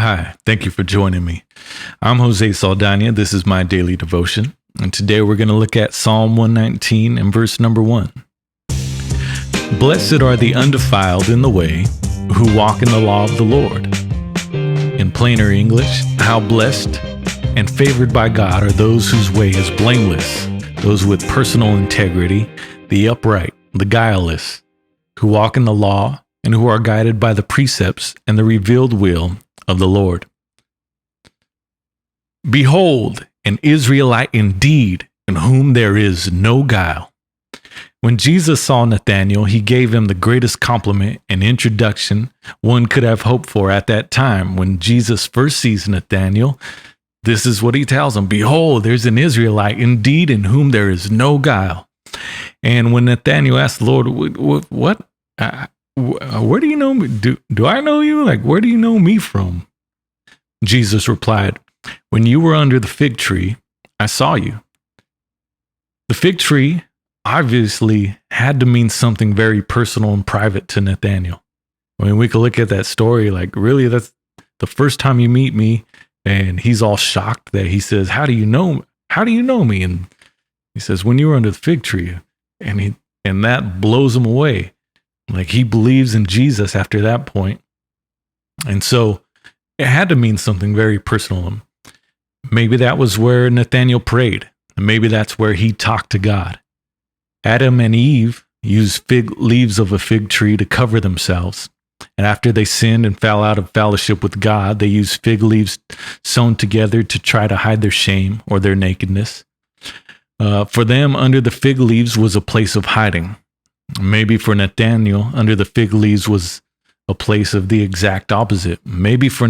Hi, thank you for joining me. I'm Jose Saldana. This is my daily devotion. And today we're going to look at Psalm 119 and verse number 1. Blessed are the undefiled in the way who walk in the law of the Lord. In plainer English, how blessed and favored by God are those whose way is blameless, those with personal integrity, the upright, the guileless, who walk in the law and who are guided by the precepts and the revealed will of the Lord. Behold, an Israelite indeed, in whom there is no guile. When Jesus saw Nathanael, he gave him the greatest compliment and introduction one could have hoped for at that time. When Jesus first sees Nathanael, this is what he tells him: Behold, there's an Israelite indeed, in whom there is no guile. And when Nathanael asked the Lord, what? Where do you know me? Do I know you? Like, where do you know me from? Jesus replied, when you were under the fig tree, I saw you. The fig tree obviously had to mean something very personal and private to Nathanael. I mean, we could look at that story like, really, that's the first time you meet me, and he's all shocked that he says, how do you know me? And he says, when you were under the fig tree, and that blows him away. Like, he believes in Jesus after that point. And so it had to mean something very personal to him. Maybe that was where Nathanael prayed. And maybe that's where he talked to God. Adam and Eve used fig leaves of a fig tree to cover themselves. And after they sinned and fell out of fellowship with God, they used fig leaves sewn together to try to hide their shame or their nakedness. For them, under the fig leaves was a place of hiding. Maybe for Nathanael, under the fig leaves was a place of the exact opposite. Maybe for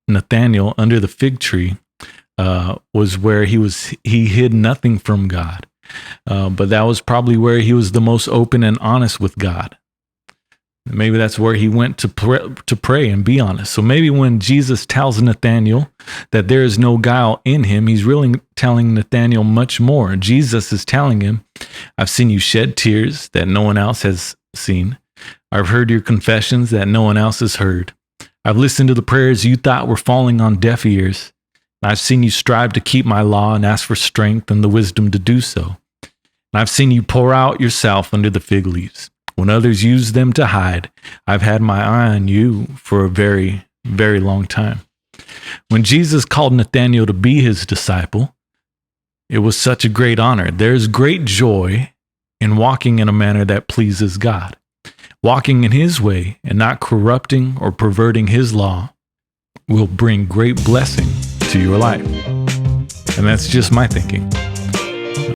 Nathanael, under the fig tree was where he hid nothing from God. But that was probably where he was the most open and honest with God. Maybe that's where he went to pray and be honest. So maybe when Jesus tells Nathanael that there is no guile in him, he's really telling Nathanael much more. Jesus is telling him, I've seen you shed tears that no one else has seen. I've heard your confessions that no one else has heard. I've listened to the prayers you thought were falling on deaf ears. I've seen you strive to keep my law and ask for strength and the wisdom to do so. And I've seen you pour out yourself under the fig leaves. When others use them to hide, I've had my eye on you for a very, very long time. When Jesus called Nathanael to be his disciple, it was such a great honor. There's great joy in walking in a manner that pleases God. Walking in his way and not corrupting or perverting his law will bring great blessing to your life. And that's just my thinking.